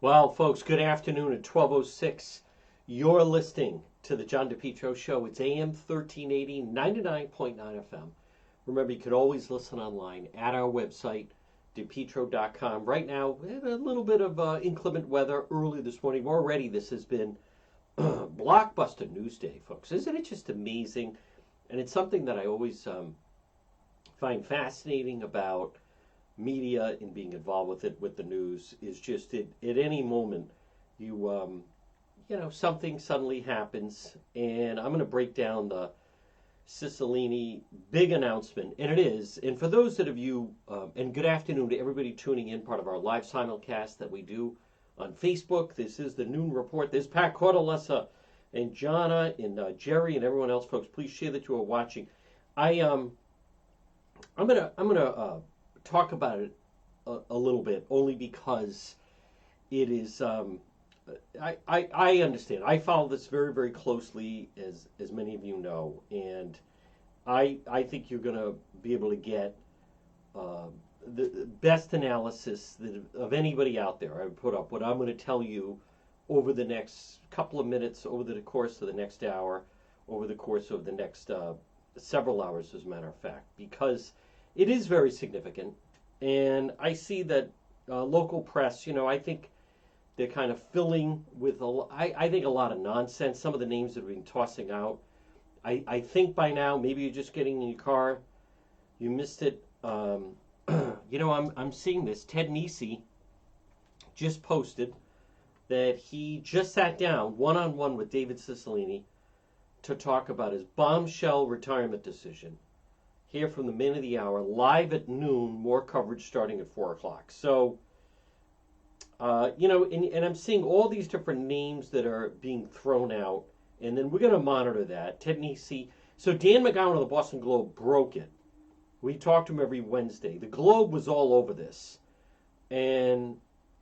Well, folks, good afternoon at 12:06. You're listening to the John DePetro Show. It's AM 1380, 99.9 FM. Remember, you can always listen online at our website, depetro.com. Right now, we had a little bit of inclement weather early this morning. Already, this has been blockbuster news day, folks. Isn't it just amazing? And it's something that I always find fascinating about media and being involved with it, with the news, is just at any moment something suddenly happens, and I'm going to break down the Ciclline big announcement, and it is. And for those that of you, and good afternoon to everybody tuning in, part of our live simulcast that we do on Facebook. This is the Noon Report. There's Pat Cordelessa and Jonna and Jerry and everyone else, folks. Please share that you are watching. I'm gonna talk about it a little bit, only because it is. I understand. I follow this very, very closely, as many of you know, and I think you're going to be able to get the best analysis of anybody out there. I would put up what I'm going to tell you over the next couple of minutes, over the course of the next hour, over the course of the next several hours, as a matter of fact, because it is very significant. And I see that local press, I think they're kind of filling with, I think, a lot of nonsense. Some of the names that have been tossing out. I think by now, maybe you're just getting in your car, you missed it. I'm seeing this. Ted Nesi just posted that he just sat down one-on-one with David Ciclline to talk about his bombshell retirement decision. Here from the Man of the Hour, live at noon, more coverage starting at 4 o'clock. So, and I'm seeing all these different names that are being thrown out, and then we're going to monitor that. Ted Nesi. So Dan McGowan of the Boston Globe broke it. We talk to him every Wednesday. The Globe was all over this. And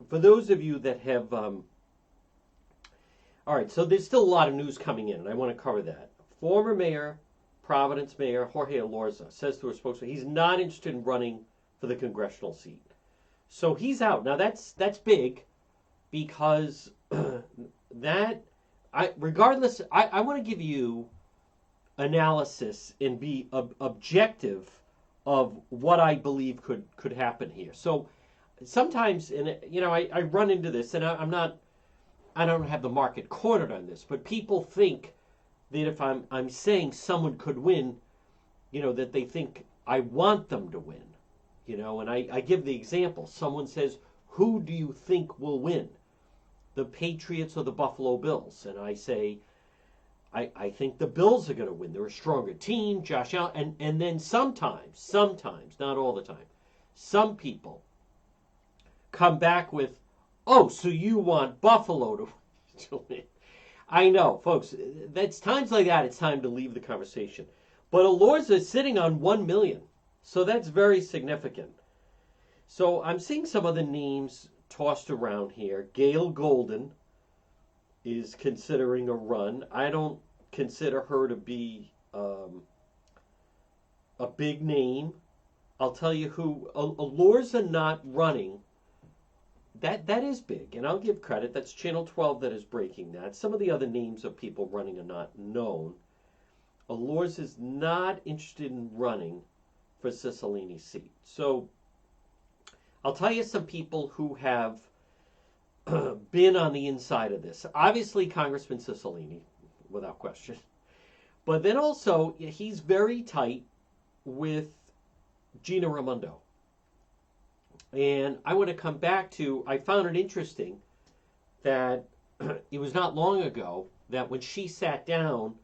for those of you that have... all right, so there's still a lot of news coming in, and I want to cover that. Former Providence Mayor Jorge Elorza says to her spokesman he's not interested in running for the congressional seat. So he's out. Now that's big, because I want to give you analysis and be objective of what I believe could happen here. So sometimes, and I run into this, and I don't have the market cornered on this, but people think that if I'm saying someone could win, that they think I want them to win, and I give the example. Someone says, who do you think will win, the Patriots or the Buffalo Bills? And I say, I think the Bills are going to win. They're a stronger team, Josh Allen. And then sometimes, not all the time, some people come back with, oh, so you want Buffalo to win. I know, folks, that's times like that, it's time to leave the conversation. But Elorza is sitting on 1 million, so that's very significant. So I'm seeing some other names tossed around here. Gail Golden is considering a run. I don't consider her to be a big name. I'll tell you who, Elorza not running, that is big, and I'll give credit. That's Channel 12 that is breaking that. Some of the other names of people running are not known. Elorza is not interested in running for Cicline's seat. So I'll tell you some people who have been on the inside of this. Obviously, Congressman Ciclline, without question. But then also, he's very tight with Gina Raimondo. And I want to come back to, I found it interesting that it was not long ago that when she sat down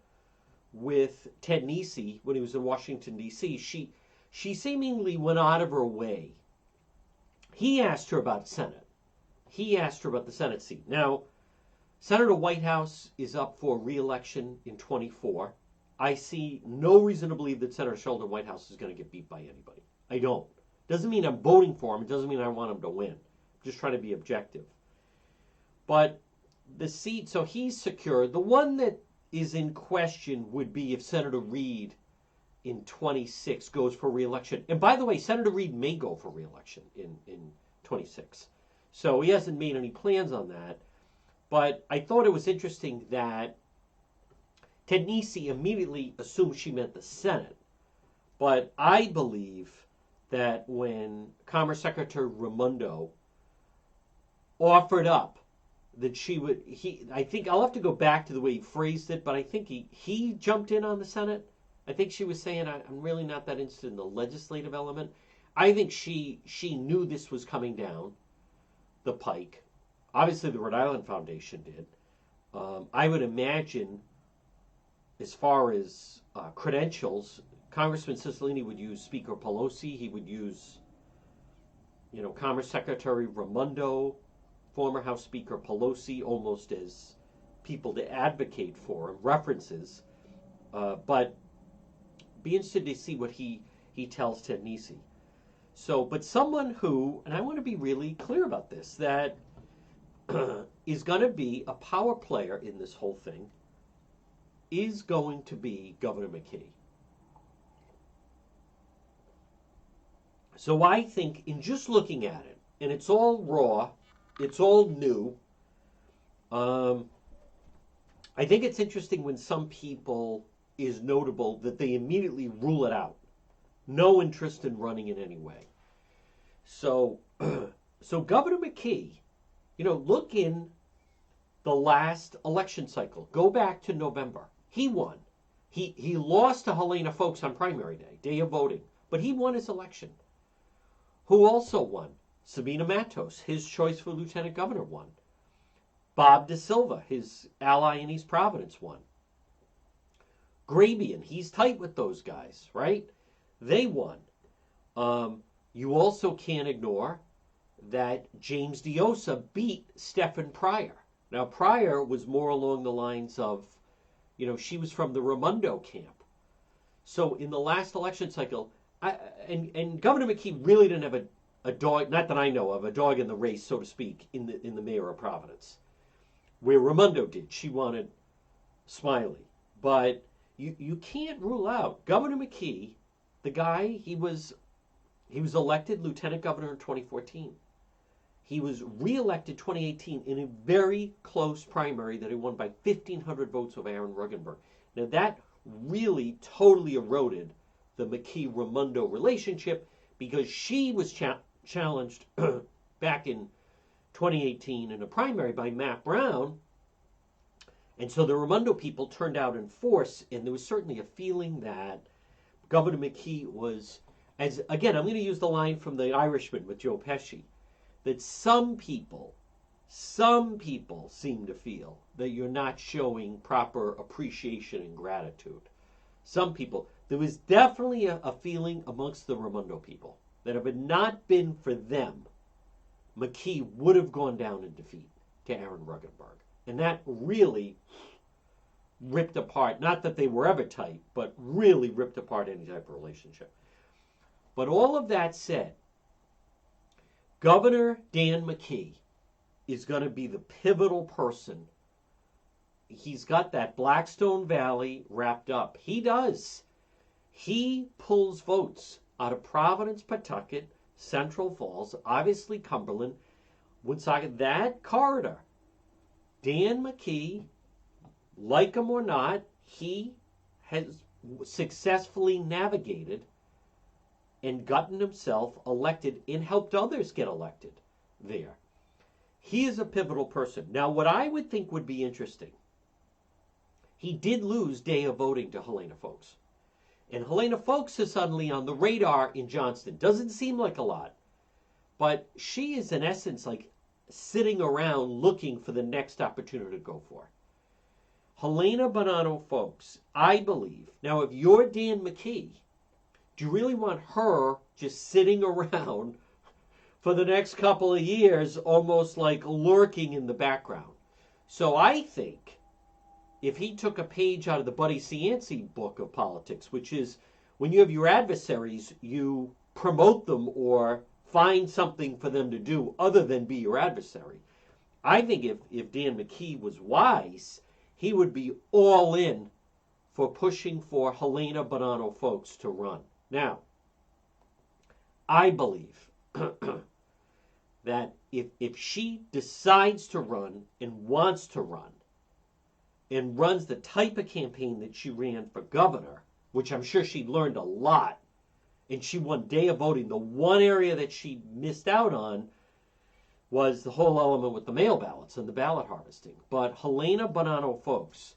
with Ted Nesi when he was in Washington, D.C., she seemingly went out of her way. He asked her about Senate. He asked her about the Senate seat. Now, Senator Whitehouse is up for re-election in 24. I see no reason to believe that Senator Sheldon Whitehouse is going to get beat by anybody. I don't. Doesn't mean I'm voting for him. It doesn't mean I want him to win. I'm just trying to be objective. But the seat, so he's secure. The one that is in question would be if Senator Reid in 26 goes for re-election. And by the way, Senator Reid may go for re-election in 26. So he hasn't made any plans on that. But I thought it was interesting that Ted Nesi immediately assumed she meant the Senate. But I believe that when Commerce Secretary Raimondo offered up that she would, I think I'll have to go back to the way he phrased it, but I think he jumped in on the Senate. I think she was saying, I'm really not that interested in the legislative element. I think she knew this was coming down the pike. Obviously, the Rhode Island Foundation did. I would imagine, as far as credentials, Congressman Ciclline would use Speaker Pelosi. He would use, Commerce Secretary Raimondo, former House Speaker Pelosi, almost as people to advocate for him, references. But be interested to see what he tells Ted Nesi. So, but someone who, and I want to be really clear about this, that is going to be a power player in this whole thing is going to be Governor McKee. So I think in just looking at it, and it's all raw, it's all new, I think it's interesting when some people is notable that they immediately rule it out. No interest in running in any way. So, so Governor McKee, look in the last election cycle. Go back to November. He won. He lost to Helena Foulkes on primary day of voting, but he won his election. Who also won? Sabina Matos, his choice for lieutenant governor, won. Bob DeSilva, his ally in East Providence, won. Grabian, he's tight with those guys, right? They won. You also can't ignore that James Diosa beat Stephen Pryor. Now, Pryor was more along the lines of, she was from the Raimondo camp. So in the last election cycle, and Governor McKee really didn't have a dog, not that I know of, a dog in the race, so to speak, in the mayor of Providence, where Raimondo did. She wanted Smiley. But you can't rule out Governor McKee, the guy, he was elected lieutenant governor in 2014. He was reelected 2018 in a very close primary that he won by 1,500 votes over Aaron Ruggenberg. Now that really totally eroded the McKee-Raimondo relationship because she was challenged back in 2018 in a primary by Matt Brown. And so the Raimondo people turned out in force, and there was certainly a feeling that Governor McKee was, again, I'm going to use the line from The Irishman with Joe Pesci, that some people seem to feel that you're not showing proper appreciation and gratitude. Some people. There was definitely a feeling amongst the Raimondo people that if it had not been for them, McKee would have gone down in defeat to Aaron Ruggenberg. And that really ripped apart, not that they were ever tight, but really ripped apart any type of relationship. But all of that said, Governor Dan McKee is going to be the pivotal person. He's got that Blackstone Valley wrapped up. He does. He pulls votes out of Providence, Pawtucket, Central Falls, obviously Cumberland, Woonsocket, that corridor. Dan McKee, like him or not, he has successfully navigated and gotten himself elected and helped others get elected there. He is a pivotal person. Now, what I would think would be interesting, he did lose day of voting to Helena Foulkes. And Helena Foulkes is suddenly on the radar in Johnston. Doesn't seem like a lot. But she is, in essence, like sitting around looking for the next opportunity to go for. Helena Bonanno Foulkes, I believe. Now, if you're Dan McKee, do you really want her just sitting around for the next couple of years, almost like lurking in the background? So I think if he took a page out of the Buddy Cianci book of politics, which is when you have your adversaries, you promote them or find something for them to do other than be your adversary. I think if Dan McKee was wise, he would be all in for pushing for Helena Bonanno Folks to run. Now, I believe that if she decides to run and wants to run and runs the type of campaign that she ran for governor, which I'm sure she learned a lot, and she won day of voting, the one area that she missed out on was the whole element with the mail ballots and the ballot harvesting. But Helena Bonanno Folks,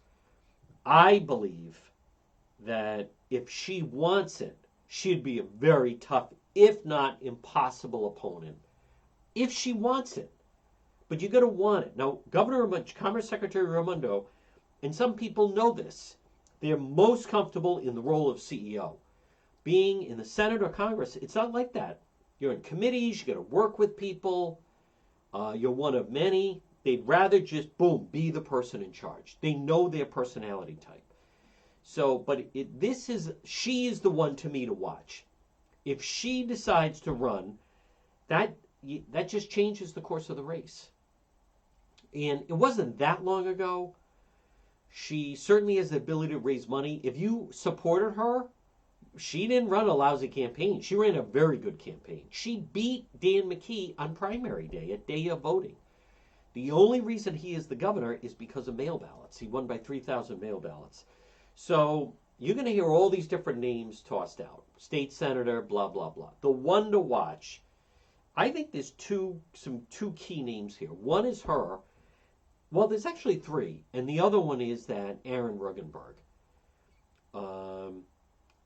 I believe that if she wants it, she'd be a very tough, if not impossible opponent, if she wants it. But you got to want it. Now, Commerce Secretary Raimondo, and some people know this, they're most comfortable in the role of CEO. Being in the Senate or Congress, it's not like that. You're in committees, you got to work with people, you're one of many. They'd rather just, boom, be the person in charge. They know their personality type. So, but she is the one to me to watch. If she decides to run, that just changes the course of the race. And it wasn't that long ago. She certainly has the ability to raise money. If you supported her, she didn't run a lousy campaign. She ran a very good campaign. She beat Dan McKee on primary day, at day of voting. The only reason he is the governor is because of mail ballots. He won by 3,000 mail ballots. So you're going to hear all these different names tossed out. State senator, blah, blah, blah. The one to watch, I think there's two key names here. One is her. Well, there's actually three. And the other one is that Aaron Ruggenberg.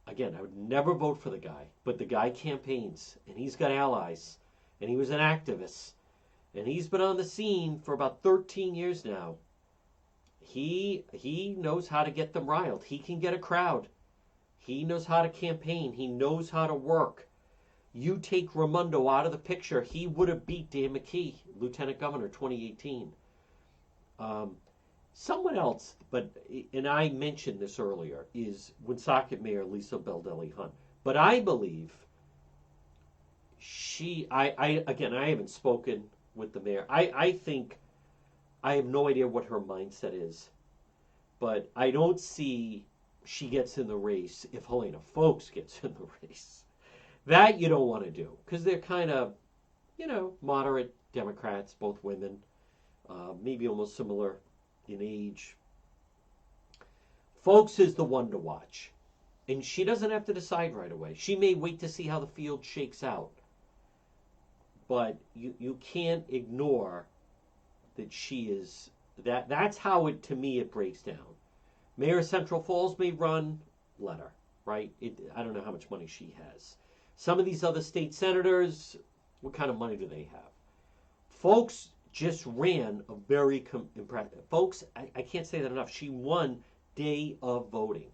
Again, I would never vote for the guy. But the guy campaigns. And he's got allies. And he was an activist. And he's been on the scene for about 13 years now. He knows how to get them riled. He can get a crowd. He knows how to campaign. He knows how to work. You take Raimondo out of the picture, he would have beat Dan McKee, Lieutenant Governor, 2018. Someone else, and I mentioned this earlier, is Woonsocket Mayor Lisa Baldelli Hunt. But I believe I haven't spoken with the mayor. I think, I have no idea what her mindset is. But I don't see she gets in the race if Helena Folks gets in the race. That you don't want to do, because they're kind of, moderate Democrats, both women, maybe almost similar in age. Folks is the one to watch. And she doesn't have to decide right away. She may wait to see how the field shakes out. But you can't ignore that she is, that's how to me, it breaks down. Mayor of Central Falls may run, let her, right? I don't know how much money she has. Some of these other state senators, what kind of money do they have? Folks just ran a very impressive. Folks, I can't say that enough. She won day of voting.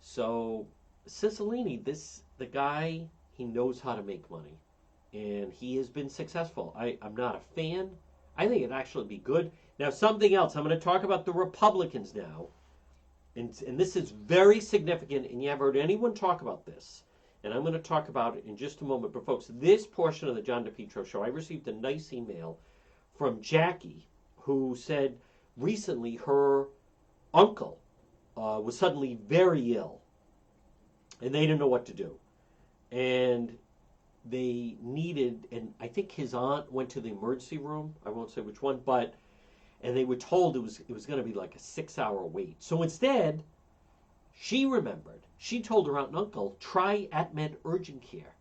So Ciclline, the guy, he knows how to make money. And he has been successful. I'm not a fan. I think it'd actually be good. Now, something else. I'm going to talk about the Republicans now. And this is very significant, and you haven't heard anyone talk about this. And I'm going to talk about it in just a moment. But, folks, this portion of the John depetro Show, I received a nice email from Jackie, who said recently her uncle was suddenly very ill. And they didn't know what to do. And they needed, and I think his aunt went to the emergency room. I won't say which one, and they were told it was going to be like a 6-hour wait. So instead, she remembered. She told her aunt and uncle, try AtMed Urgent Care.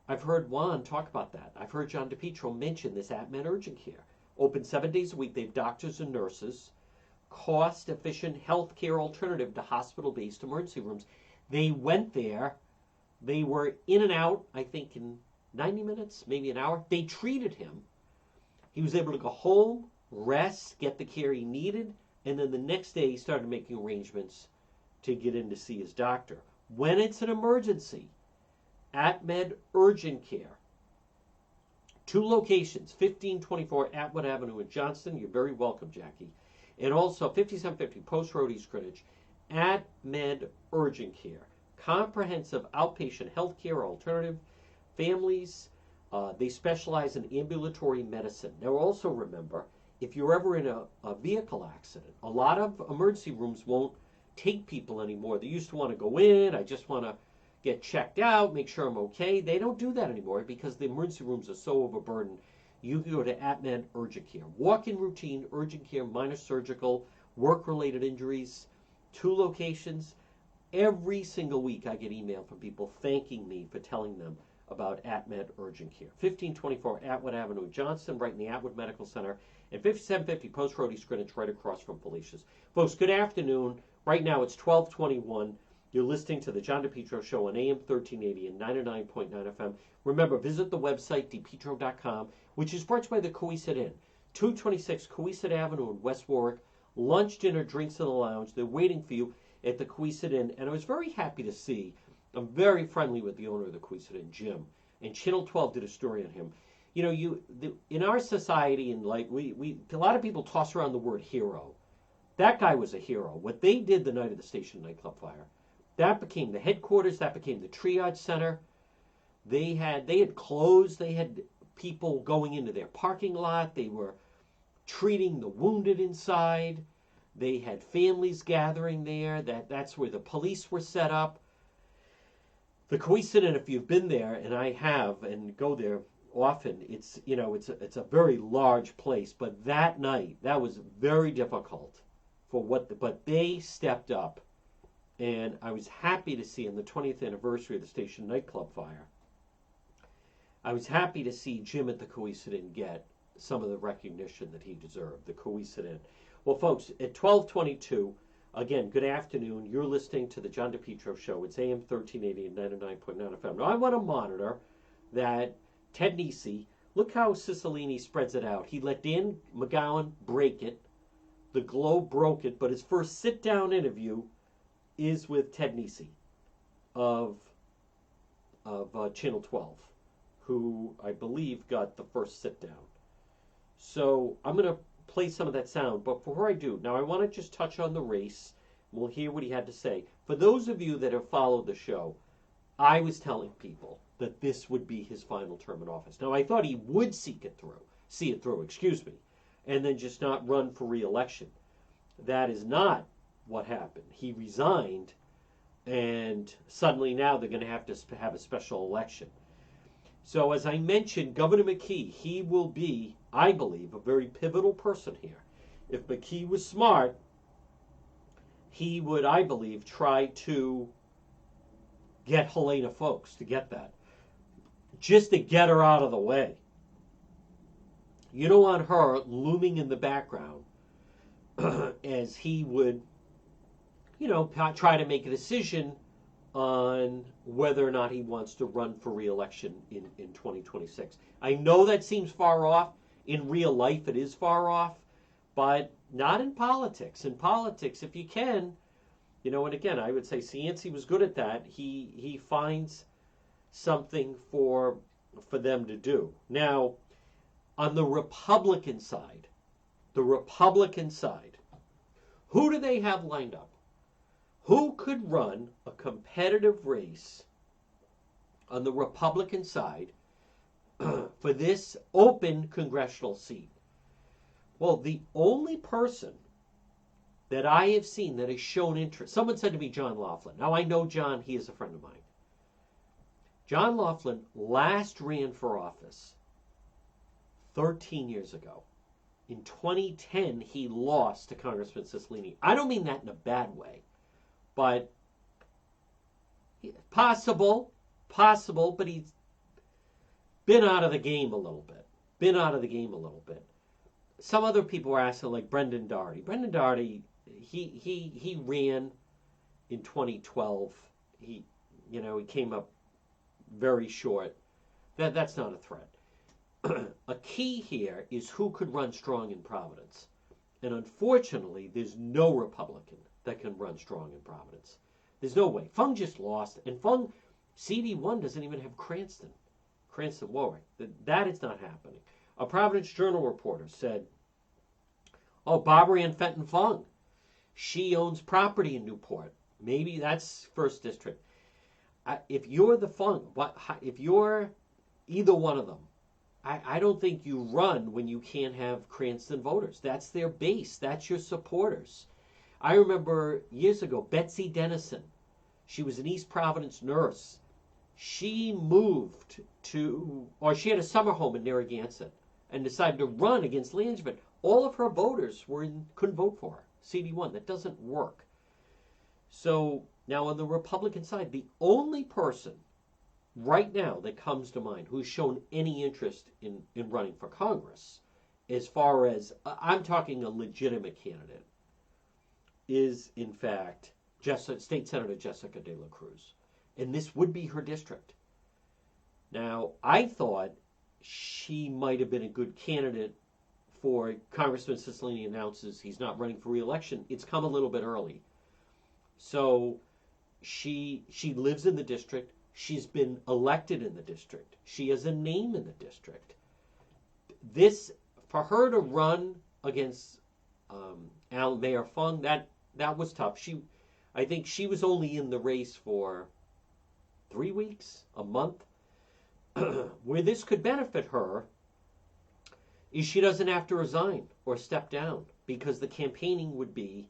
I've heard Juan talk about that. I've heard John depetro mention this AtMed Urgent Care. Open 7 days a week. They have doctors and nurses. Cost-efficient health care alternative to hospital-based emergency rooms. They went there. They were in and out, I think, in 90 minutes, maybe an hour. They treated him. He was able to go home, rest, get the care he needed, and then the next day he started making arrangements to get in to see his doctor. When it's an emergency, AtMed Urgent Care. 2 locations, 1524 Atwood Avenue in Johnston. You're very welcome, Jackie. And also 5750 Post Road, East Greenwich. AtMed Urgent Care. comprehensive outpatient healthcare alternative families. They specialize in ambulatory medicine. Now, also remember, if you're ever in a vehicle accident, a lot of emergency rooms won't take people anymore. They used to want to go in. I just want to get checked out, make sure I'm okay. They don't do that anymore because the emergency rooms are so overburdened. You can go to AtMed Urgent Care. Walk-in routine, urgent care, minor surgical, work-related injuries, 2 locations. Every single week I get email from people thanking me for telling them about AtMed Urgent Care. 1524 Atwood Avenue, Johnston, right in the Atwood Medical Center, and 5750 Post Road East Greenwich, right across from Felicia's. Folks, good afternoon. Right now it's 12:21. You're listening to the John DePetro Show on AM 1380 and 99.9 FM. Remember, visit the website, depetro.com, which is brought to you by the Coesit Inn, 226 Coesit Avenue in West Warwick. Lunch, dinner, drinks in the lounge. They're waiting for you at the Coesit Inn. And I was very happy to see, I'm very friendly with the owner of the Coesit Inn, Jim. And Channel 12 did a story on him. You know, in our society, and like a lot of people toss around the word hero. That guy was a hero. What they did the night of the station nightclub fire, that became the headquarters. That became the triage center. They had closed. They had people going into their parking lot. They were treating the wounded inside. They had families gathering there. That's where the police were set up. The Coesit Inn, if you've been there, and I have, and go there often, it's a very large place. But that night, that was very difficult but they stepped up. And I was happy to see, on the 20th anniversary of the station nightclub fire, I was happy to see Jim at the Coesit Inn get some of the recognition that he deserved, the Coesit Inn. Well, folks, at 12:22, again, good afternoon. You're listening to the John DePetro Show. It's AM 1380 and 99.9 FM. Now, I want to monitor that Ted Nesi, look how Ciclline spreads it out. He let Dan McGowan break it. The Globe broke it, but his first sit-down interview is with Ted Nesi of Channel 12, who I believe got the first sit-down. So I'm going to play some of that sound, but before I do, now I want to just touch on the race. We'll hear what he had to say. For those of you that have followed the show, I was telling people that this would be his final term in office. Now, I thought he would see it through, and then just not run for re-election. That is not what happened. He resigned, and suddenly now they're going to have a special election. So as I mentioned, Governor McKee, he will be, I believe, a very pivotal person here. If McKee was smart, he would, I believe, try to get Helena Foulkes to get that. Just to get her out of the way. You don't want her looming in the background as he would, try to make a decision on whether or not he wants to run for re-election in 2026. I know that seems far off. In real life, it is far off, but not in politics. In politics, if you can, and again, I would say Cianci was good at that. He finds something for them to do. Now, on the Republican side, who do they have lined up? Who could run a competitive race on the Republican side for this open congressional seat? Well, the only person that I have seen that has shown interest, someone said to me, John Laughlin. Now, I know John, he is a friend of mine. John Laughlin last ran for office 13 years ago. In 2010, he lost to Congressman Ciclline. I don't mean that in a bad way, but possible, but he's been out of the game a little bit. Some other people were asking, like Brendan Daugherty. Brendan Daugherty, he ran in 2012. He came up very short. That's not a threat. A key here is who could run strong in Providence. And unfortunately, there's no Republican that can run strong in Providence. There's no way. Fung just lost. And Fung, CD1 doesn't even have Cranston Warwick. That is not happening. A Providence Journal reporter said, Barbara Ann Fenton Fung, she owns property in Newport. Maybe that's 1st District. if you're the Fung, if you're either one of them, I don't think you run when you can't have Cranston voters. That's their base. That's your supporters. I remember years ago, Betsy Dennison. She was an East Providence nurse. She moved or she had a summer home in Narragansett and decided to run against Langevin. All of her voters couldn't vote for her. CD1. That doesn't work. So now on the Republican side, the only person right now that comes to mind who's shown any interest in running for Congress, as far as I'm talking a legitimate candidate, is in fact State Senator Jessica De La Cruz. And this would be her district. Now, I thought she might have been a good candidate for Congressman Ciclline announces he's not running for re-election. It's come a little bit early. So she lives in the district. She's been elected in the district. She has a name in the district. This, for her to run against Mayor Fung, that was tough. I think she was only in the race for 3 weeks, a month. Where this could benefit her is she doesn't have to resign or step down because the campaigning would be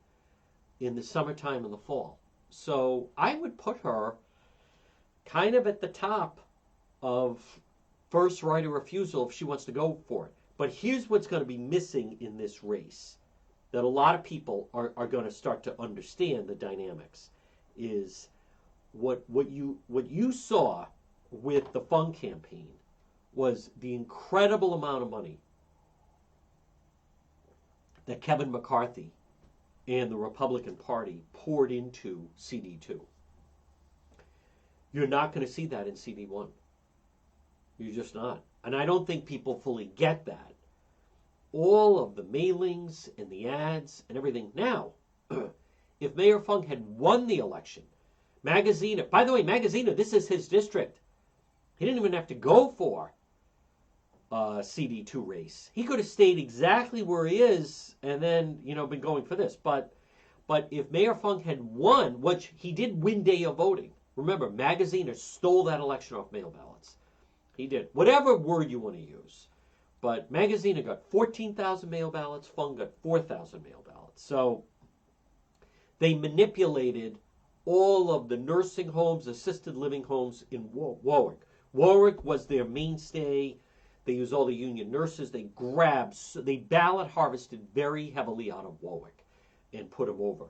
in the summertime and the fall. So I would put her kind of at the top of first right of refusal if she wants to go for it. But here's what's going to be missing in this race that a lot of people are going to start to understand the dynamics is what you saw with the Fung campaign was the incredible amount of money that Kevin McCarthy and the Republican Party poured into CD2. You're not going to see that in CD1. You're just not. And I don't think people fully get that. All of the mailings and the ads and everything. Now, if Mayor Fung had won the election, Magaziner, by the way, Magaziner, this is his district. He didn't even have to go for a CD2 race. He could have stayed exactly where he is and then, been going for this. But if Mayor Fung had won, which he did win day of voting. Remember, Magaziner stole that election off mail ballots. He did. Whatever word you want to use. But Magaziner got 14,000 mail ballots. Fung got 4,000 mail ballots. So they manipulated all of the nursing homes, assisted living homes in Warwick. Warwick was their mainstay. They used all the union nurses. They ballot harvested very heavily out of Warwick and put them over.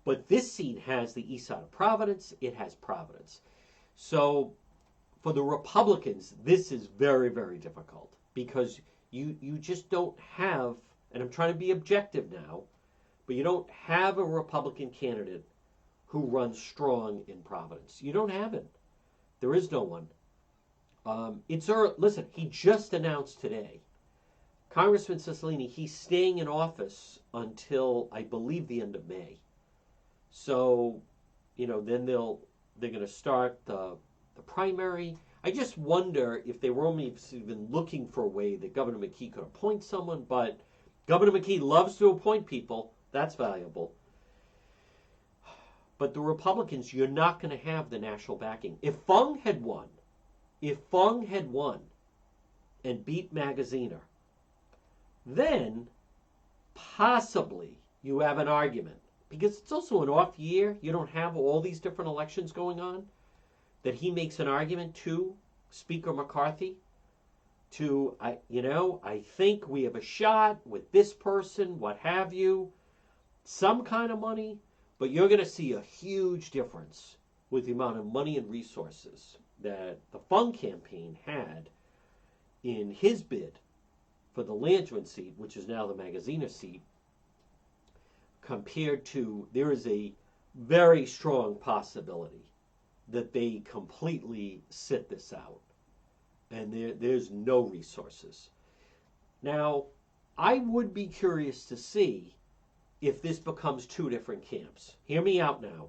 But this seat has the east side of Providence. It has Providence. So for the Republicans, this is very, very difficult because you just don't have, and I'm trying to be objective now, but you don't have a Republican candidate who runs strong in Providence. You don't have it. There is no one. Listen, he just announced today, Congressman Ciclline, he's staying in office until, I believe, the end of May. So, then they're going to start the primary. I just wonder if they were only even looking for a way that Governor McKee could appoint someone, but Governor McKee loves to appoint people. That's valuable. But the Republicans, you're not going to have the national backing. If Fung had won and beat Magaziner, then possibly you have an argument. Because it's also an off year. You don't have all these different elections going on. That he makes an argument to Speaker McCarthy I think we have a shot with this person, what have you, some kind of money, but you're going to see a huge difference with the amount of money and resources that the Fung campaign had in his bid for the Langevin seat, which is now the Magaziner seat, compared to, there is a very strong possibility that they completely sit this out. And there's no resources. Now, I would be curious to see if this becomes two different camps. Hear me out now.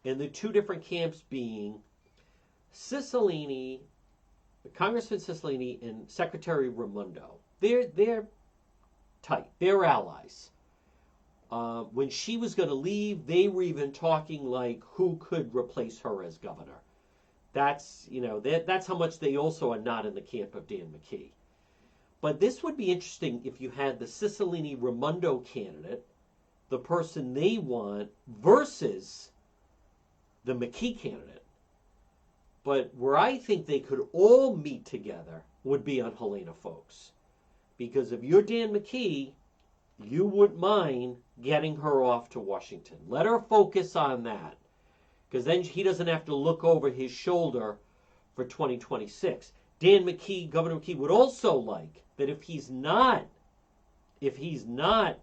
And the two different camps being Ciclline, Congressman Ciclline and Secretary Raimondo. They're tight. They're allies. When she was going to leave, they were even talking like who could replace her as governor. That's, that's how much they also are not in the camp of Dan McKee. But this would be interesting if you had the Ciclline-Raimondo candidate, the person they want, versus the McKee candidate. But where I think they could all meet together would be on Helena Foulkes. Because if you're Dan McKee, you wouldn't mind getting her off to Washington. Let her focus on that. Because then he doesn't have to look over his shoulder for 2026. Dan McKee, Governor McKee, would also like that if he's not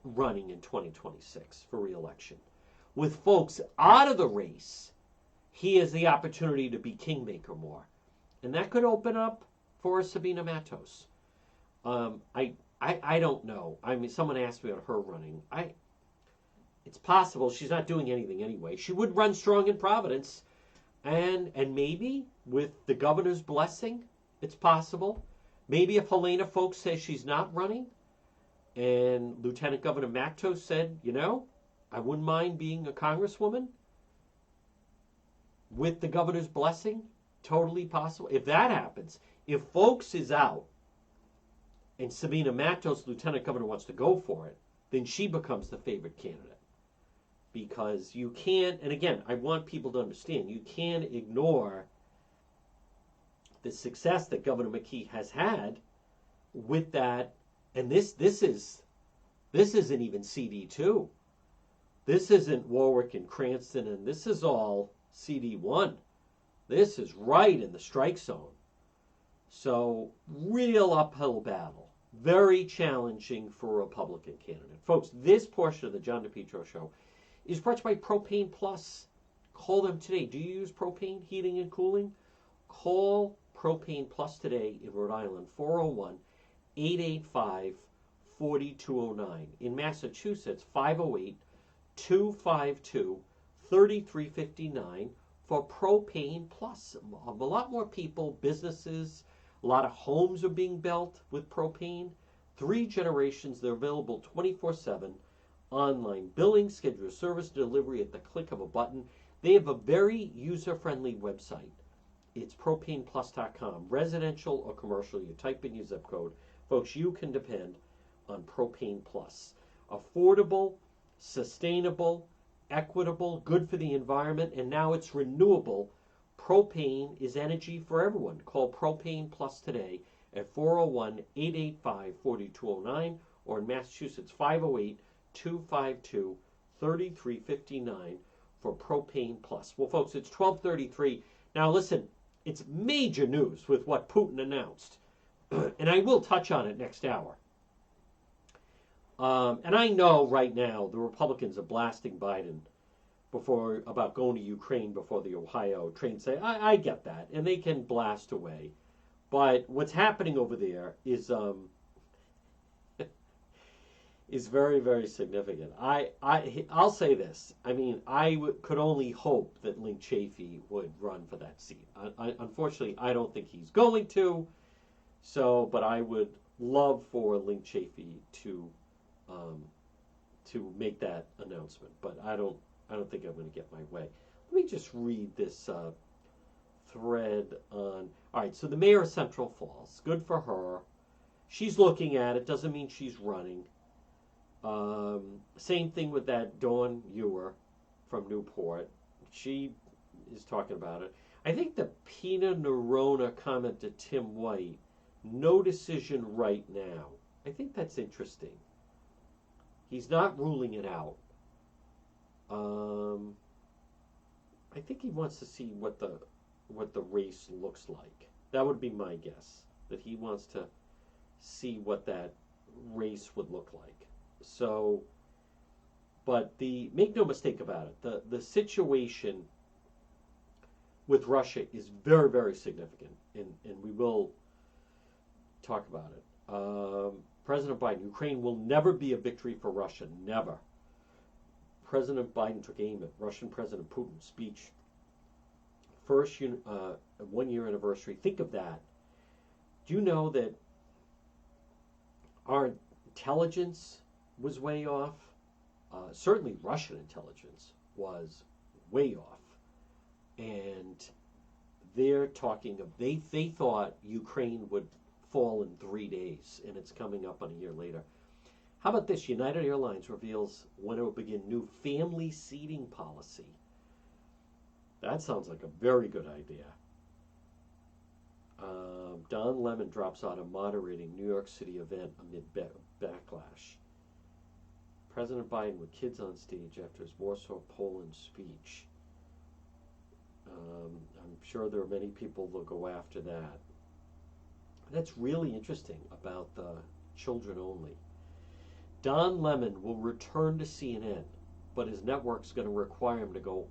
running in 2026 for re-election, with Foulkes out of the race, he has the opportunity to be kingmaker more. And that could open up for Sabina Matos. I don't know. I mean, someone asked me about her running. It's possible. She's not doing anything anyway. She would run strong in Providence. And maybe with the governor's blessing, it's possible. Maybe if Helena Foulkes says she's not running, and Lieutenant Governor Matos said, I wouldn't mind being a congresswoman, with the governor's blessing, totally possible. If that happens, if Foulkes is out, and Sabina Matos, Lieutenant Governor, wants to go for it, then she becomes the favorite candidate. Because you can't, and again, I want people to understand, you can't ignore the success that Governor McKee has had with that. And this isn't even CD2. This isn't Warwick and Cranston, and this is all CD1. This is right in the strike zone. So, real uphill battle. Very challenging for a Republican candidate. Folks, this portion of the John DePetro Show is brought to you by Propane Plus. Call them today. Do you use propane heating and cooling? Call Propane Plus today in Rhode Island, 401-885-4209. In Massachusetts, 508-252-3359 for Propane Plus. A lot more people, businesses, a lot of homes are being built with propane. 3 generations. They're available 24/7. Online billing, schedule service delivery at the click of a button. They have a very user-friendly website. It's propaneplus.com. Residential or commercial, you type in your zip code. Folks, you can depend on Propane Plus. Affordable, sustainable, equitable, good for the environment, and now it's renewable. Propane is energy for everyone. Call Propane Plus today at 401-885-4209 or in Massachusetts, 508-252-3359 for Propane Plus. Well, folks, it's 12:33. Now, listen, it's major news with what Putin announced, and I will touch on it next hour. And I know right now the Republicans are blasting Biden about going to Ukraine before the Ohio train. Say, I get that, and they can blast away. But what's happening over there is very, very significant. I'll say this. I mean, could only hope that Link Chafee would run for that seat. Unfortunately, I don't think he's going to. But I would love for Link Chafee to make that announcement. But I don't think I'm going to get my way. Let me just read this thread on. All right. So the mayor of Central Falls. Good for her. She's looking at it. Doesn't mean she's running. Same thing with that Dawn Ewer from Newport. She is talking about it. I think the Pina Nerona comment to Tim White, no decision right now. I think that's interesting. He's not ruling it out. I think he wants to see what the race looks like. That would be my guess. That he wants to see what that race would look like. So, but make no mistake about it, the situation with Russia is very, very significant, and we will talk about it. President Biden, Ukraine will never be a victory for Russia, never. President Biden took aim at Russian President Putin's speech. First 1-year anniversary. Think of that. Do you know that our intelligence was way off? Certainly Russian intelligence was way off. And they're talking of they thought Ukraine would fall in 3 days, and it's coming up on a year later. How about this? United Airlines reveals when it will begin new family seating policy. That sounds like a very good idea. Don Lemon drops out of moderating New York City event amid backlash. President Biden with kids on stage after his Warsaw, Poland speech. I'm sure there are many people that will go after that. That's really interesting about the children only. Don Lemon will return to CNN, but his network's going to require him to go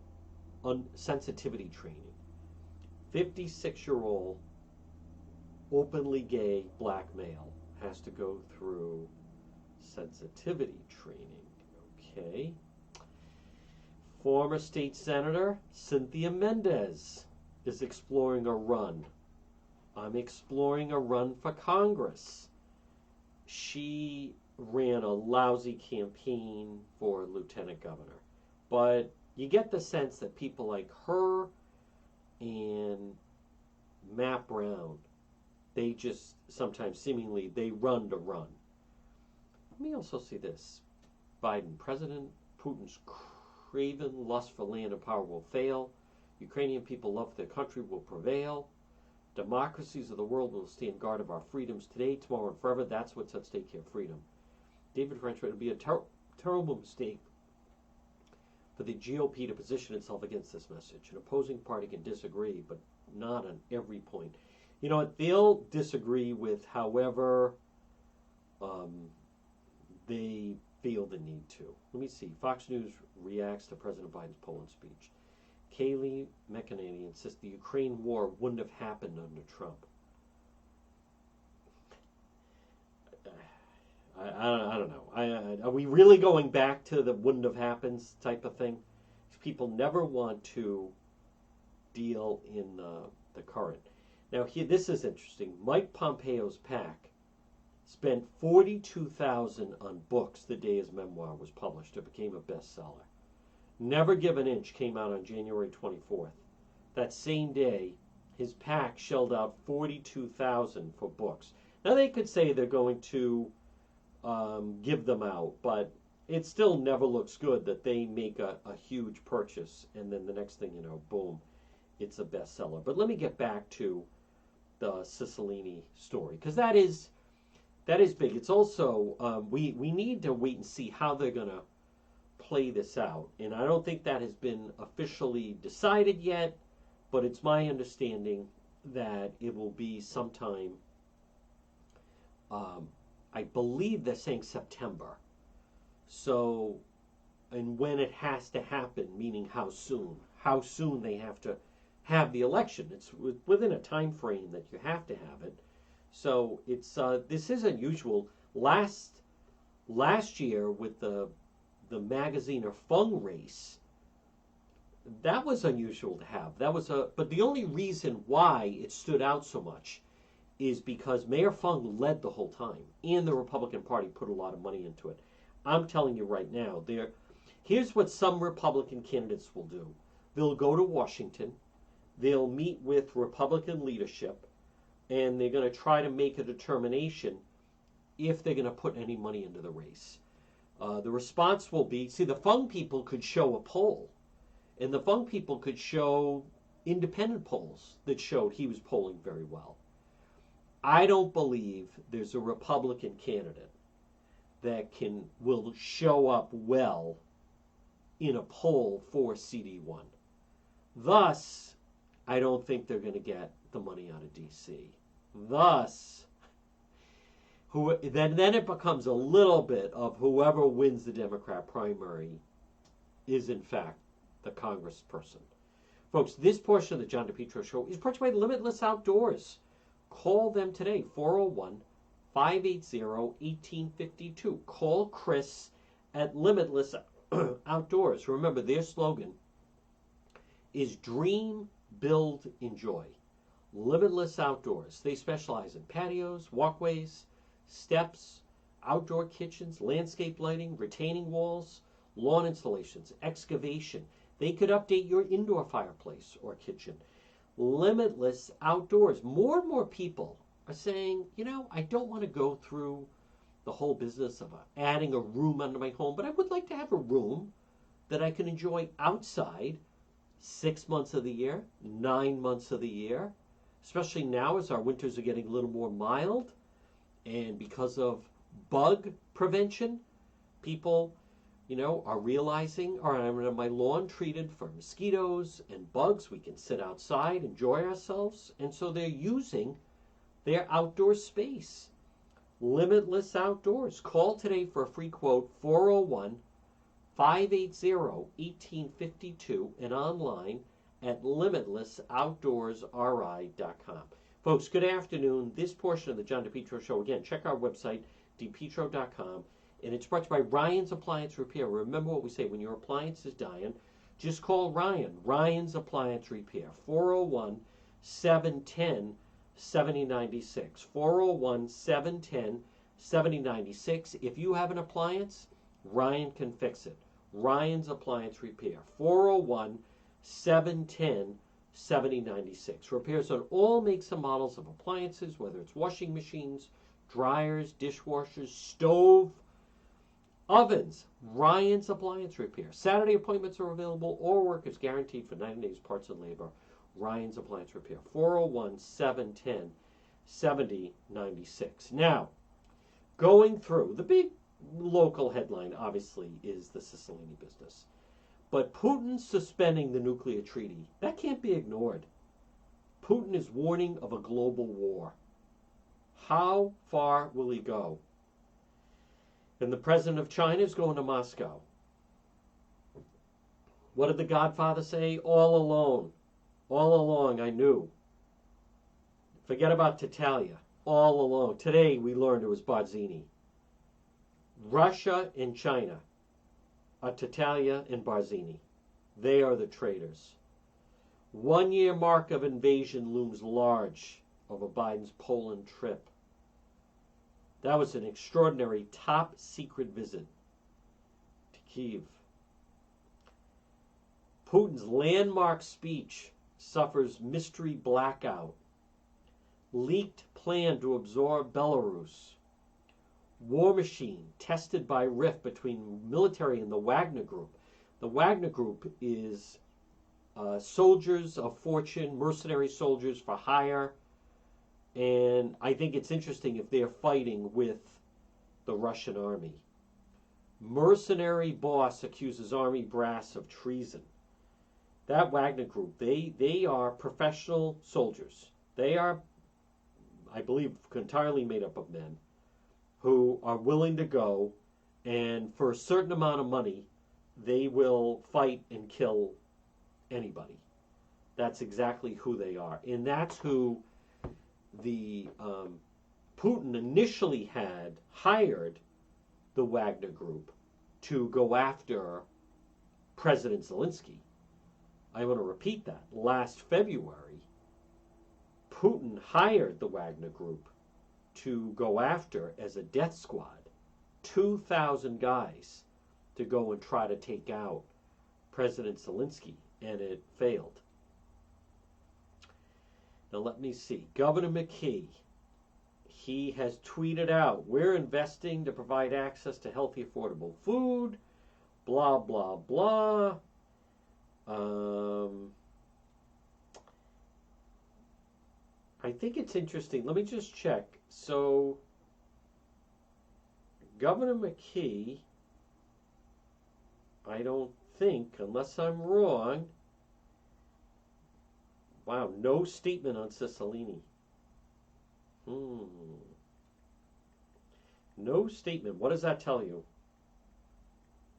on sensitivity training. 56-year-old openly gay black male has to go through sensitivity training. Okay. Former state senator Cynthia Mendez is exploring a run. I'm exploring a run for Congress. She ran a lousy campaign for lieutenant governor. But you get the sense that people like her and Matt Brown, they just sometimes seemingly they run to run. Let me also see this. Biden, President Putin's craven lust for land and power will fail. Ukrainian people love their country will prevail. Democracies of the world will stand guard of our freedoms today, tomorrow, and forever. That's what's at stake here, freedom. David French, it would be a terrible mistake for the GOP to position itself against this message. An opposing party can disagree, but not on every point. You know what? They'll disagree with however they feel the need to. Let me see. Fox News reacts to President Biden's Poland speech. Kayleigh McEnany insists the Ukraine war wouldn't have happened under Trump. I don't know. Are we really going back to the wouldn't have happened type of thing? People never want to deal in the current. Now, here, this is interesting. Mike Pompeo's PAC spent $42,000 on books the day his memoir was published. It became a bestseller. Never Give an Inch came out on January 24th. That same day, his PAC shelled out $42,000 for books. Now, they could say they're going to give them out, but it still never looks good that they make a huge purchase, and then the next thing you know, boom, it's a bestseller. But let me get back to the Ciclline story, because that is big. It's also, we need to wait and see how they're going to play this out. And I don't think that has been officially decided yet, but it's my understanding that it will be sometime, I believe they're saying September. So, and when it has to happen, meaning how soon they have to have the election. It's within a time frame that you have to have it. So it's this is unusual. Last year with the magazine or Fung race, that was unusual to have. But the only reason why it stood out so much is because Mayor Fung led the whole time, and the Republican Party put a lot of money into it. I'm telling you right now, here's what some Republican candidates will do. They'll go to Washington, they'll meet with Republican leadership, and they're going to try to make a determination if they're going to put any money into the race. The response will be, see, the Fung people could show a poll, and the Fung people could show independent polls that showed he was polling very well. I don't believe there's a Republican candidate that will show up well in a poll for CD1. Thus, I don't think they're going to get the money out of D.C. Thus, then it becomes a little bit of whoever wins the Democrat primary is, in fact, the congressperson. Folks, this portion of the John DePetro Show is brought to you by Limitless Outdoors. Call them today, 401-580-1852. Call Chris at Limitless Outdoors. Remember, their slogan is Dream, Build, Enjoy. Limitless Outdoors. They specialize in patios, walkways, steps, outdoor kitchens, landscape lighting, retaining walls, lawn installations, excavation. They could update your indoor fireplace or kitchen. limitless outdoors. More and more people are saying, I don't want to go through the whole business of adding a room under my home, but I would like to have a room that I can enjoy outside 6 months of the year, 9 months of the year, especially now as our winters are getting a little more mild. And because of bug prevention, people, are realizing, all right, I'm going to have my lawn treated for mosquitoes and bugs. We can sit outside, enjoy ourselves. And so they're using their outdoor space. Limitless Outdoors. Call today for a free quote, 401-580-1852, and online at limitlessoutdoorsri.com. Folks, good afternoon. This portion of the John DePetro Show, again, check our website, depetro.com, and it's brought to you by Ryan's Appliance Repair. Remember what we say, when your appliance is dying, just call Ryan, Ryan's Appliance Repair, 401-710-7096, 401-710-7096. If you have an appliance, Ryan can fix it. Ryan's Appliance Repair, 401-710-7096. Repairs on all makes and models of appliances, whether it's washing machines, dryers, dishwashers, stove, ovens. Ryan's Appliance Repair. Saturday appointments are available. All work is guaranteed for 90 days, parts and labor. Ryan's Appliance Repair, 401-710-7096. Now, going through, the big local headline, obviously, is the Ciclline business. But Putin suspending the nuclear treaty, that can't be ignored. Putin is warning of a global war. How far will he go? And the president of China is going to Moscow. What did the Godfather say? All alone. All along, I knew. Forget about Tatalia. All along. Today, we learned it was Barzini. Russia and China are Tatalia and Barzini. They are the traitors. 1 year mark of invasion looms large over Biden's Poland trip. That was an extraordinary top secret visit to Kyiv. Putin's landmark speech suffers mystery blackout. Leaked plan to absorb Belarus. War machine tested by rift between military and the Wagner Group. The Wagner Group is soldiers of fortune, mercenary soldiers for hire. And I think it's interesting if they're fighting with the Russian army. Mercenary boss accuses army brass of treason. That Wagner Group, they are professional soldiers. They are, I believe, entirely made up of men who are willing to go, and for a certain amount of money, they will fight and kill anybody. That's exactly who they are. And that's who the Putin initially had hired the Wagner Group to go after President Zelensky. I want to repeat that. Last February, Putin hired the Wagner Group to go after, as a death squad, 2,000 guys to go and try to take out President Zelensky, and it failed. Now let me see. Governor McKee, he has tweeted out, we're investing to provide access to healthy, affordable food, blah, blah, blah. I think it's interesting. Let me just check. So, Governor McKee, I don't think, unless I'm wrong, wow, no statement on Ciclline. No statement. What does that tell you?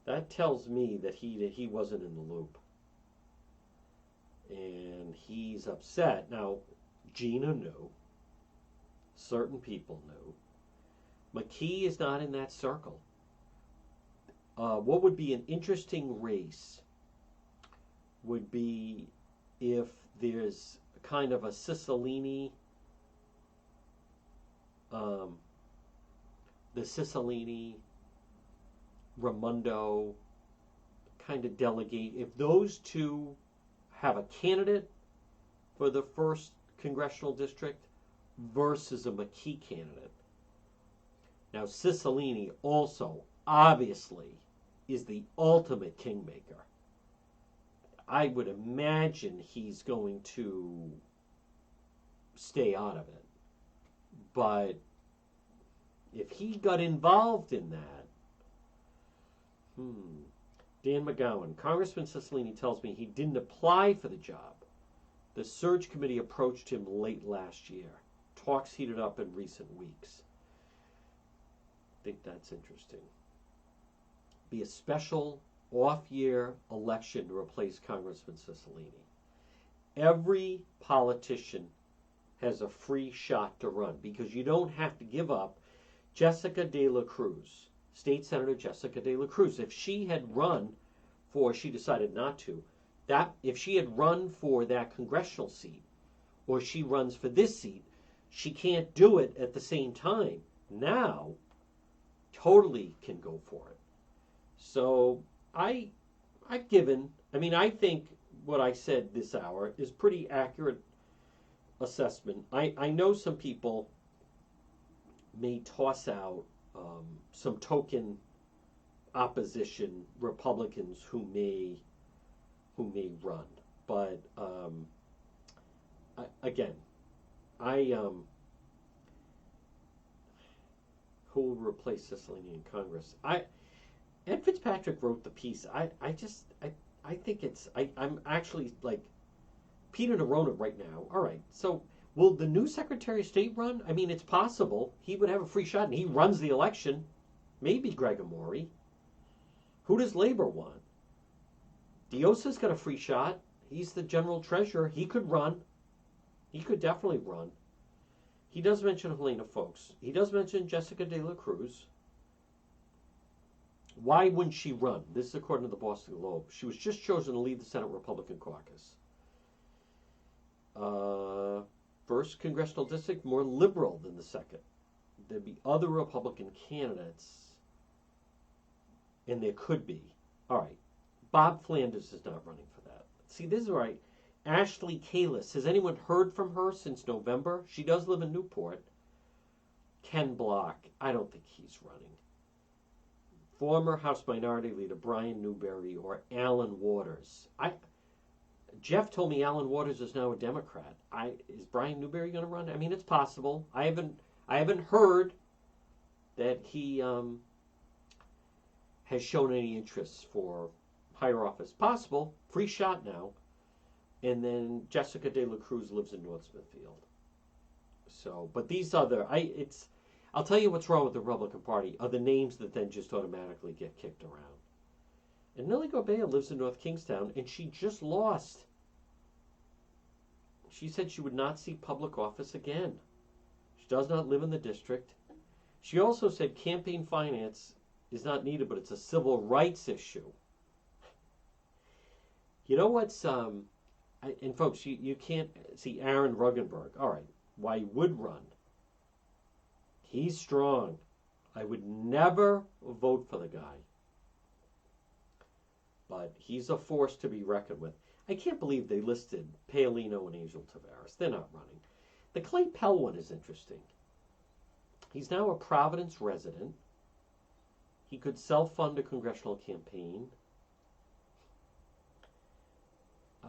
That tells me that he wasn't in the loop. And he's upset. Now, Gina knew. Certain people knew. McKee is not in that circle. What would be an interesting race would be if there's kind of a Ciclline, the Ciclline, Raimondo kind of delegate. If those two have a candidate for the first congressional district versus a McKee candidate. Now, Ciclline also, obviously, is the ultimate kingmaker. I would imagine he's going to stay out of it. But if he got involved in that, Dan McGowan, Congressman Ciclline tells me he didn't apply for the job. The search committee approached him late last year. Talks heated up in recent weeks. I think that's interesting. Be a special off-year election to replace Congressman Ciclline. Every politician has a free shot to run because you don't have to give up Jessica De La Cruz, State Senator Jessica De La Cruz. If she had run for, she decided not to, that if she had run for that congressional seat, or she runs for this seat, she can't do it at the same time. Now, totally can go for it. So I think what I said this hour is pretty accurate assessment. I know some people may toss out some token opposition Republicans who may run, but who will replace Ciclline in Congress? Ed Fitzpatrick wrote the piece. I think I'm actually like Peter Nerona right now. All right, so will the new Secretary of State run? I mean, it's possible. He would have a free shot, and he runs the election. Maybe Greg Amore. Who does Labor want? Diosa's got a free shot. He's the general treasurer. He could run. He could definitely run. He does mention Helena Foulkes. He does mention Jessica De La Cruz. Why wouldn't she run? This is according to the Boston Globe. She was just chosen to lead the Senate Republican caucus. First congressional district, more liberal than the second. There'd be other Republican candidates, and there could be. All right, Bob Flanders is not running for that. See, this is right. Ashley Kalis. Has anyone heard from her since November? She does live in Newport. Ken Block. I don't think he's running. Former House Minority Leader Brian Newberry or Alan Waters. Jeff told me Alan Waters is now a Democrat. Is Brian Newberry going to run? I mean, it's possible. I haven't heard that he has shown any interest for higher office. Possible. Free shot now. And then Jessica De La Cruz lives in North Smithfield. So, but these other, I'll tell you what's wrong with the Republican Party are the names that then just automatically get kicked around. And Nellie Gorbea lives in North Kingstown, and she just lost. She said she would not seek public office again. She does not live in the district. She also said campaign finance is not needed, but it's a civil rights issue. You know what's, and folks, you can't see Aaron Ruggenberg. All right, why he would run. He's strong. I would never vote for the guy. But he's a force to be reckoned with. I can't believe they listed Paolino and Angel Tavares. They're not running. The Clay Pell one is interesting. He's now a Providence resident. He could self-fund a congressional campaign.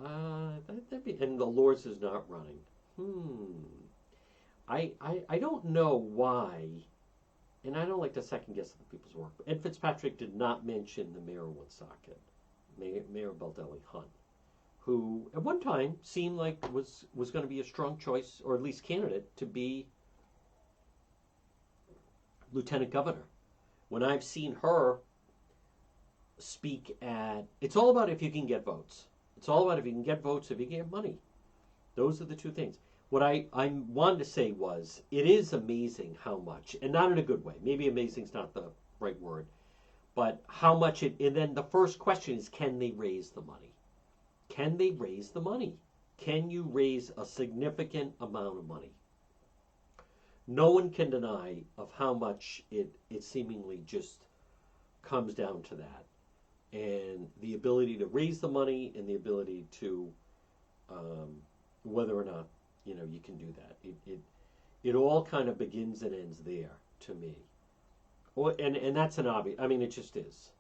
And the Lords is not running. I don't know why, and I don't like to second guess other people's work, but Ed Fitzpatrick did not mention the mayor of Woonsocket, Mayor Baldelli Hunt, who at one time seemed like was going to be a strong choice, or at least candidate, to be lieutenant governor. When I've seen her speak it's all about if you can get votes. It's all about if you can get votes, if you can get money. Those are the two things. What I wanted to say was, it is amazing how much, and not in a good way, maybe amazing is not the right word, but how much and then the first question is, can they raise the money? Can they raise the money? Can you raise a significant amount of money? No one can deny of how much it seemingly just comes down to that. And the ability to raise the money and the ability to whether or not you can do that. It all kind of begins and ends there to me. Well, and that's an obvious. I mean, it just is.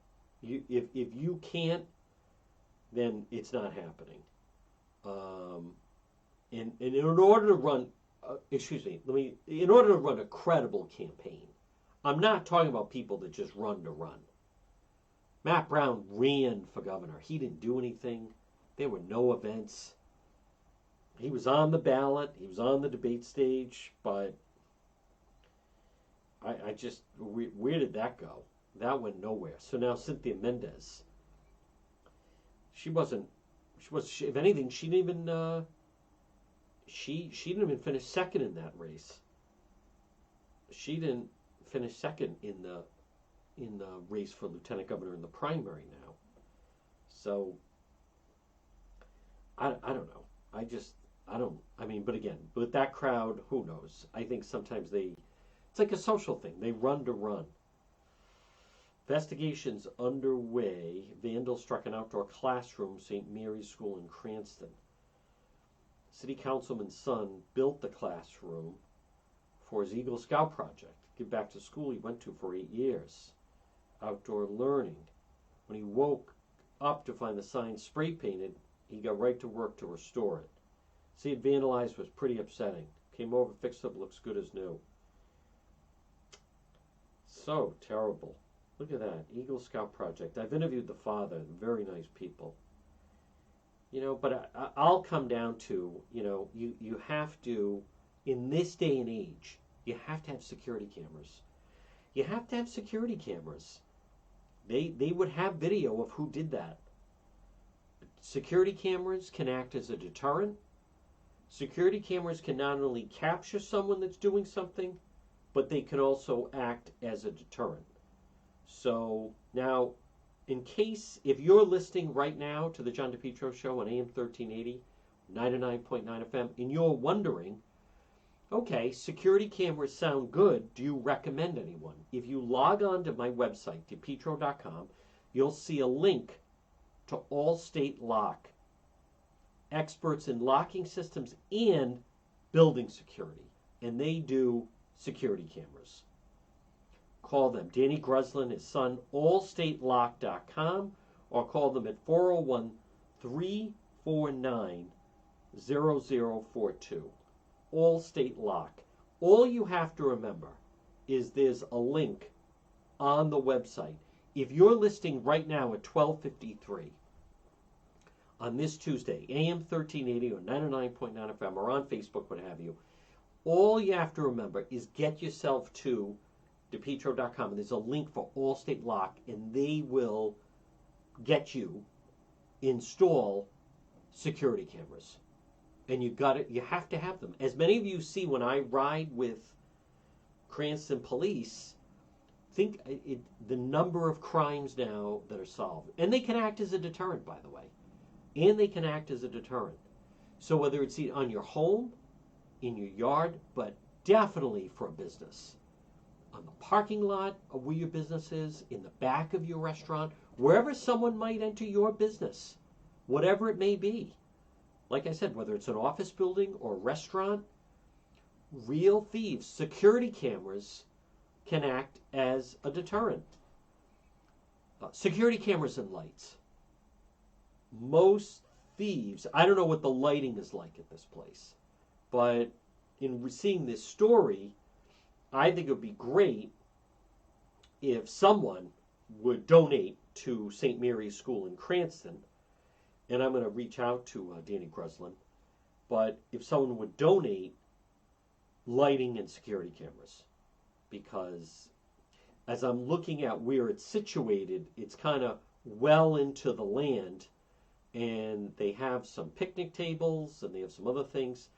If you can't, then it's not happening. And in order to run, in order to run a credible campaign, I'm not talking about people that just run to run. Matt Brown ran for governor. He didn't do anything. There were no events. He was on the ballot. He was on the debate stage, but I just, where did that go? That went nowhere. So now Cynthia Mendez, if anything, she didn't even, she didn't even finish second in that race. She didn't finish second in the race for lieutenant governor in the primary now. So I don't know. But again, with that crowd, who knows? I think sometimes it's like a social thing. They run to run. Investigations underway. Vandal struck an outdoor classroom, St. Mary's School in Cranston. City councilman's son built the classroom for his Eagle Scout project. Give back to school he went to for 8 years. Outdoor learning. When he woke up to find the sign spray painted, he got right to work to restore it. See it vandalized was pretty upsetting. Came over, fixed it, looks good as new. So terrible. Look at that, Eagle Scout project. I've interviewed the father, very nice people. But I'll come down to, you have to, in this day and age, you have to have security cameras. You have to have security cameras. They would have video of who did that. Security cameras can act as a deterrent. Security cameras can not only capture someone that's doing something, but they can also act as a deterrent. So now, if you're listening right now to the John DePetro Show on AM 1380, 99.9 FM, and you're wondering, okay, security cameras sound good, do you recommend anyone? If you log on to my website, depetro.com, you'll see a link to Allstate Lock, experts in locking systems and building security, and they do security cameras. Call them. Danny Gruslin, his son, allstatelock.com, or call them at 401-349-0042. Allstate Lock. All you have to remember is there's a link on the website. If you're listening right now at 12:53 on this Tuesday, AM 1380 or 99.9 FM, or on Facebook, what have you, all you have to remember is get yourself to depetro.com, and there's a link for Allstate Lock, and they will get you install security cameras. And you have to have them. As many of you see when I ride with Cranston police, think the number of crimes now that are solved. And they can act as a deterrent, by the way. And they can act as a deterrent. So whether it's on your home, in your yard, but definitely for a business. On the parking lot of where your business is, in the back of your restaurant, wherever someone might enter your business, whatever it may be. Like I said, whether it's an office building or a restaurant, real thieves, security cameras can act as a deterrent. Security cameras and lights. Most thieves, I don't know what the lighting is like at this place, but in seeing this story, I think it would be great if someone would donate to St. Mary's School in Cranston, and I'm going to reach out to Danny Gruslin, but if someone would donate lighting and security cameras, because as I'm looking at where it's situated, it's kind of well into the land, and they have some picnic tables, and they have some other things,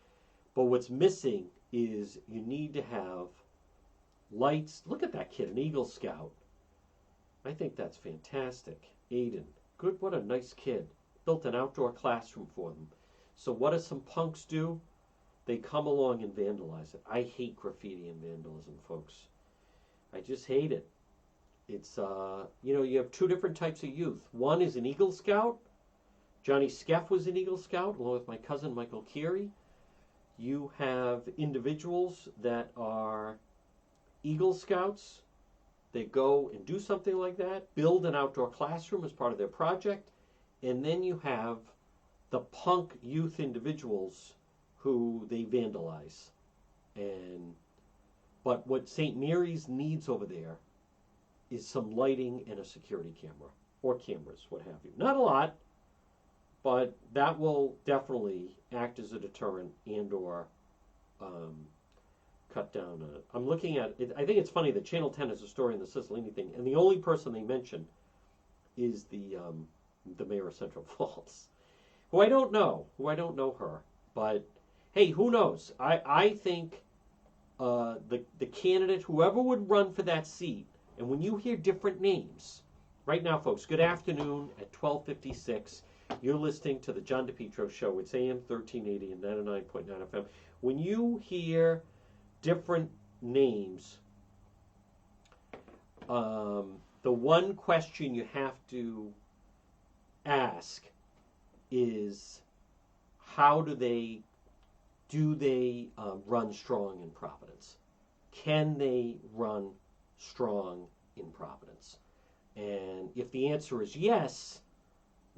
but what's missing is you need to have lights. Look at that kid, an Eagle Scout. I think that's fantastic. Aiden, good, what a nice kid. Built an outdoor classroom for them. So what do some punks do? They come along and vandalize it. I hate graffiti and vandalism, folks. I just hate it. It's, you have two different types of youth. One is an Eagle Scout, Johnny Skeff was an Eagle Scout, along with my cousin Michael Keary. You have individuals that are Eagle Scouts. They go and do something like that, build an outdoor classroom as part of their project, and then you have the punk youth individuals who they vandalize. But what St. Mary's needs over there is some lighting and a security camera, or cameras, what have you. Not a lot, but that will definitely act as a deterrent and or cut down. I'm looking at it. I think it's funny that Channel 10 has a story on the Ciclline thing, and the only person they mention is the mayor of Central Falls, who I don't know her, but hey, who knows? I think the candidate, whoever would run for that seat, and when you hear different names, right now, folks, good afternoon at 12:56. You're listening to the John DePetro Show. It's AM 1380 and 99.9 FM. When you hear different names, the one question you have to ask is, how do they run strong in Providence? Can they run strong in Providence? And if the answer is yes,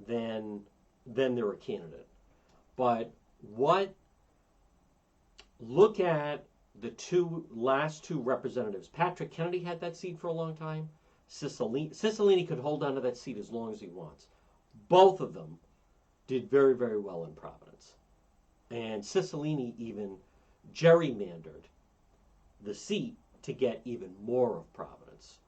then they're a candidate. But look at the last two representatives. Patrick Kennedy had that seat for a long time. Ciclline could hold on to that seat as long as he wants. Both of them did very, very well in Providence. And Ciclline even gerrymandered the seat to get even more of Providence.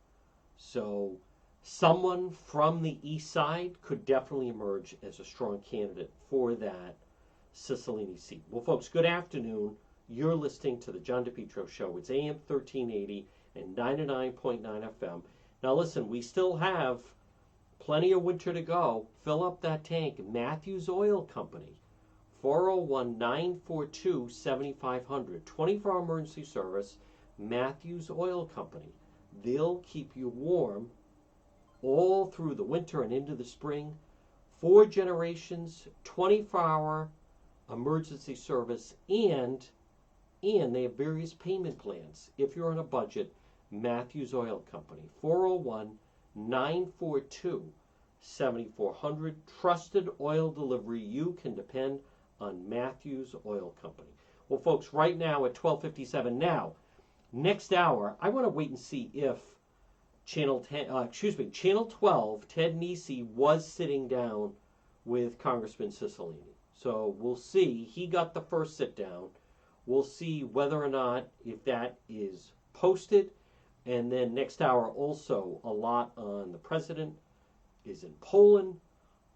So someone from the east side could definitely emerge as a strong candidate for that Ciclline seat. Well, folks, good afternoon. You're listening to the John DePetro Show. It's AM 1380 and 99.9 FM. Now listen, we still have plenty of winter to go. Fill up that tank. Matthews Oil Company, 401-942-7500. 24-hour emergency service. Matthews Oil Company. They'll keep you warm all through the winter and into the spring. 4 generations, 24-hour emergency service, and they have various payment plans. If you're on a budget, Matthews Oil Company, 401-942-7400. Trusted oil delivery. You can depend on Matthews Oil Company. Well, folks, right now at 12:57. Now, next hour, I want to wait and see if Channel 12, Ted Nesi was sitting down with Congressman Ciclline. So we'll see. He got the first sit down. We'll see whether or not, if that is posted. And then next hour also a lot on the president is in Poland.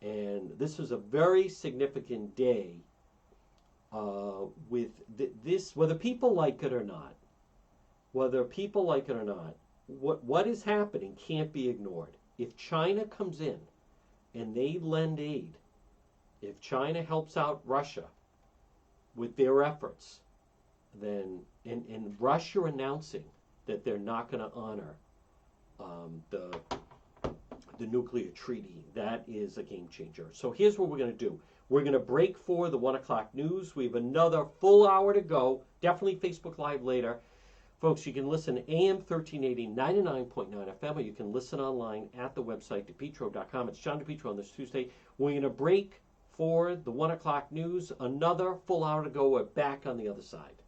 And this is a very significant day with this, whether people like it or not. What is happening can't be ignored. If China comes in and they lend aid, if China helps out Russia with their efforts, then and Russia announcing that they're not going to honor the nuclear treaty, that is a game changer. So here's what we're going to do. We're going to break for the 1 o'clock news. We have another full hour to go. Definitely Facebook Live later. Folks, you can listen AM 1380, 99.9 FM, or you can listen online at the website, depetro.com. It's John DePetro on this Tuesday. We're going to break for the 1 o'clock news. Another full hour to go. We're back on the other side.